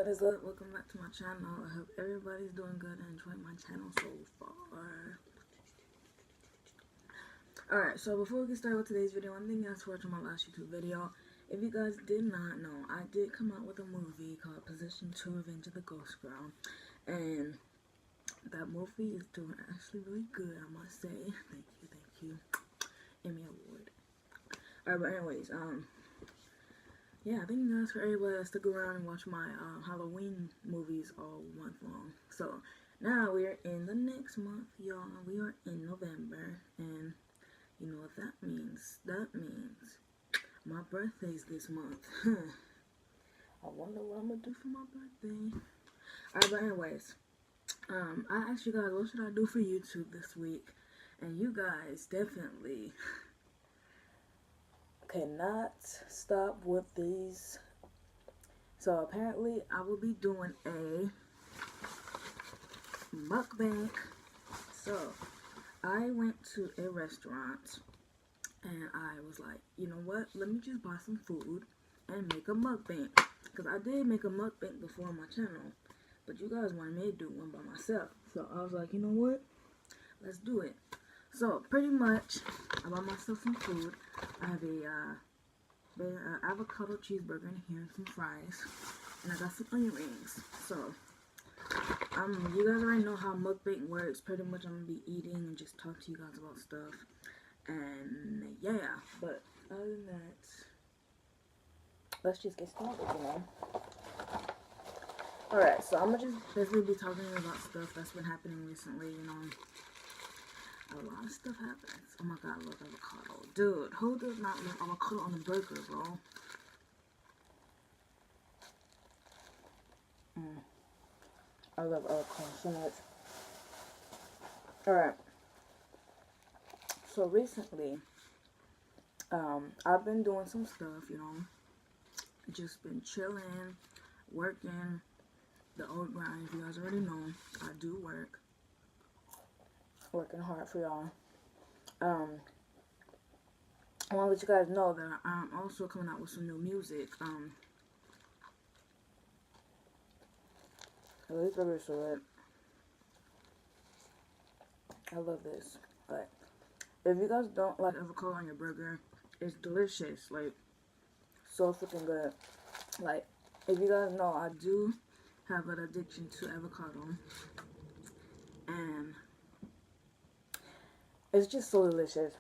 What is up? Welcome back to my channel. I hope everybody's doing good and enjoying my channel so far. Alright, so before we get started with today's video, one thing you guys watched my last YouTube video. If you guys did not know, I did come out with a movie called Position 2 Revenge of the Ghost Girl. And that movie is doing actually really good, I must say. Thank you. Emmy Award. Alright, but anyways, yeah, thank you guys for everybody that stuck around and watch my Halloween movies all month long. So now we are in the next month, y'all. We are in November, and you know what that means? That means my birthday's this month. I wonder what I'm gonna do for my birthday. Alright, but anyways, I asked you guys what should I do for YouTube this week, and you guys definitely cannot stop with these. So apparently I will be doing a mukbang. So I went to a restaurant and I was like, you know what, let me just buy some food and make a mukbang, because I did make a mukbang before on my channel, but you guys wanted me to do one by myself. So I was like, you know what, let's do it. So pretty much I bought myself some food. I have a avocado cheeseburger in here and some fries, and I got some onion rings. So you guys already know how mukbang works. Pretty much I'm gonna be eating and just talk to you guys about stuff, and yeah. But other than that, let's just get started, you know. Alright, so I'm gonna just basically be talking about stuff that's been happening recently, you know. A lot of stuff happens. Oh my god, I love avocado. Dude, who does not love avocado on a burger, bro? I love avocado so much. Alright. So recently, I've been doing some stuff, you know. Just been chilling, working, the old grind. If you guys already know, I do work. Working hard for y'all. I want to let you guys know that I'm also coming out with some new music. This burger is so good. I love this. Like, if you guys don't like avocado on your burger, it's delicious. Like, so freaking good. Like, if you guys know, I do have an addiction to avocado, and it's just so delicious.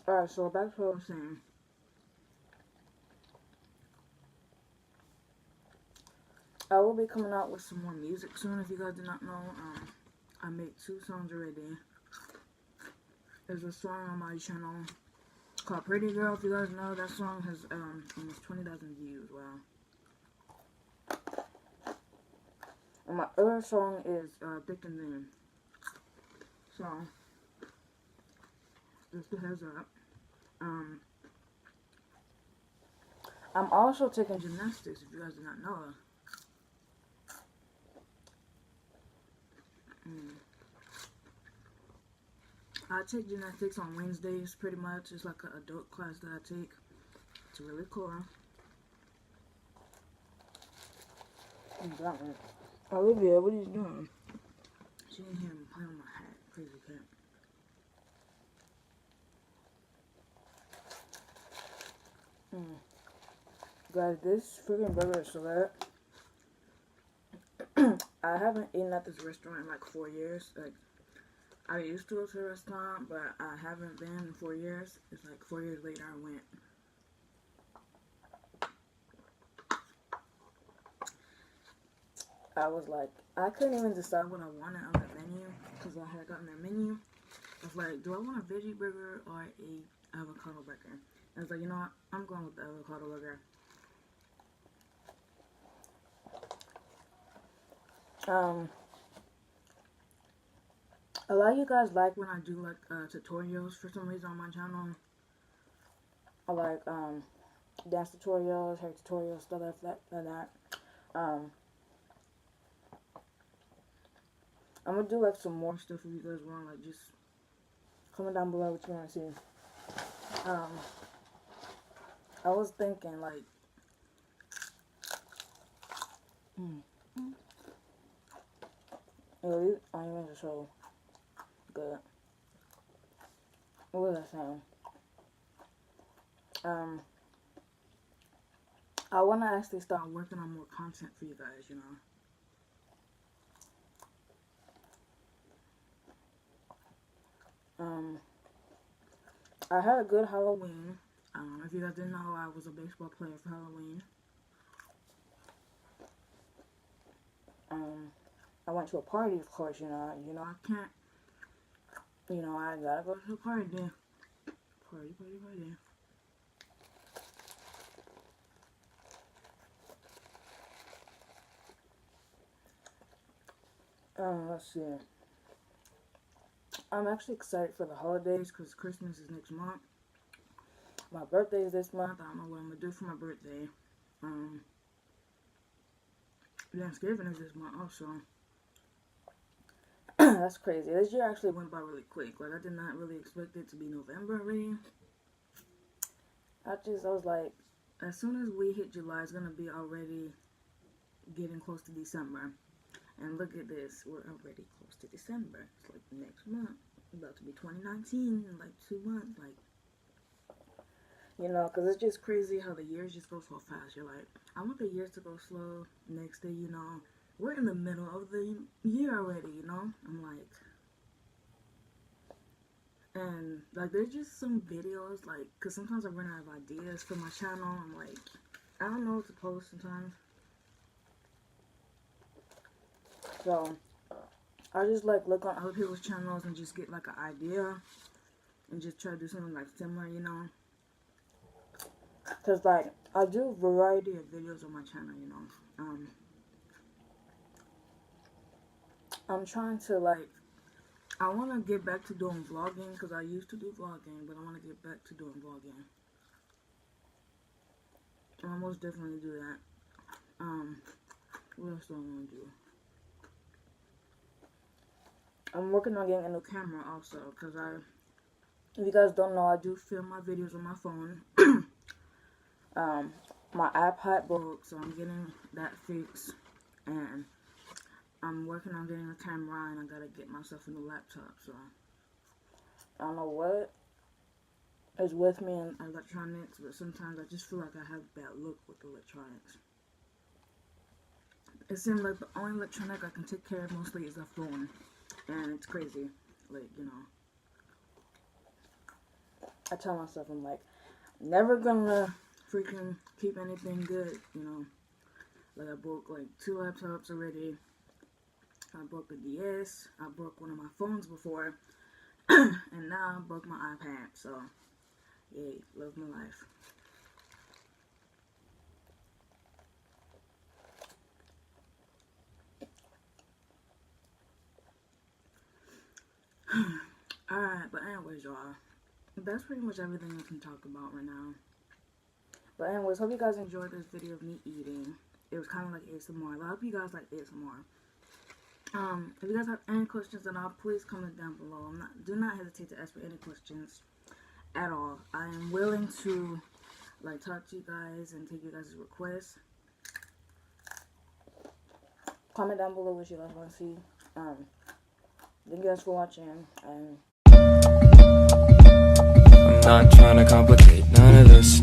Alright, so back to what I was saying. I will be coming out with some more music soon. If you guys did not know, I made 2 songs already. There's a song on my channel called Pretty Girl. If you guys know, that song has almost 20,000 views. Wow. And my other song is Thick and Thin. So, just a heads up. I'm also taking gymnastics, if you guys did not know. I take gymnastics on Wednesdays, pretty much. It's like an adult class that I take. It's really cool. Olivia, what are you doing? She didn't hear me playing on my hat. Crazy cat. Guys, this freaking burger is so good. I haven't eaten at this restaurant in like 4 years. Like, I used to go to the restaurant, but I haven't been in 4 years. It's like 4 years later I went. I was like, I couldn't even decide what I wanted on the menu, because I had gotten their menu. I was like, do I want a veggie burger or a avocado burger? I was like, you know what, I'm going with the avocado burger. A lot of you guys like when I do like tutorials for some reason on my channel. I like dance tutorials, hair tutorials, stuff like that. I'm gonna do like some more stuff if you guys want. Like, just comment down below what you want to see. I was thinking, like, These onions are so good. What was I saying? I want to actually start working on more content for you guys, you know. I had a good Halloween. If you guys didn't know, I was a baseball player for Halloween. I went to a party, of course, you know, I can't, you know, I gotta go to a party. Party. Let's see. I'm actually excited for the holidays because Christmas is next month. My birthday is this month. I don't know what I'm gonna do for my birthday. Thanksgiving is this month also. That's crazy. This year actually went by really quick. Like, I did not really expect it to be November already. I was like, as soon as we hit July, it's gonna be already getting close to December. And look at this, we're already close to December. It's like next month. It's about to be 2019 in like 2 months. Like, you know, because it's just crazy how the years just go so fast. You're like, I want the years to go slow. Next day, you know, we're in the middle of the year already, you know? I'm like, and like, there's just some videos, like, because sometimes I run out of ideas for my channel. I'm like, I don't know what to post sometimes. So, I just like look on other people's channels and just get like an idea and just try to do something like similar, you know. Cause like I do a variety of videos on my channel, you know. I'm trying to like, I want to get back to doing vlogging because I used to do vlogging, but I want to get back to doing vlogging. I'll most definitely do that. What else do I want to do? I'm working on getting a new camera also, because if you guys don't know, I do film my videos on my phone. My iPad broke, so I'm getting that fixed, and I'm working on getting a camera, and I gotta get myself a new laptop, so I don't know what is with me in electronics, but sometimes I just feel like I have bad luck with electronics. It seems like the only electronic I can take care of mostly is a phone. And it's crazy, like, you know, I tell myself, I'm like, never gonna freaking keep anything good, you know, like, I broke, like, 2 laptops already, I broke a DS, I broke one of my phones before, and now I broke my iPad, so, yay, love my life. Alright, but anyways, y'all, that's pretty much everything I can talk about right now. But anyways, hope you guys enjoyed this video of me eating. It was kind of like ASMR. I hope you guys like ASMR. If you guys have any questions at all, please comment down below. Do not hesitate to ask for any questions at all. I am willing to, like, talk to you guys and take you guys' requests. Comment down below what you guys want to see. Thank you guys for watching, and I'm not trying to complicate none of this.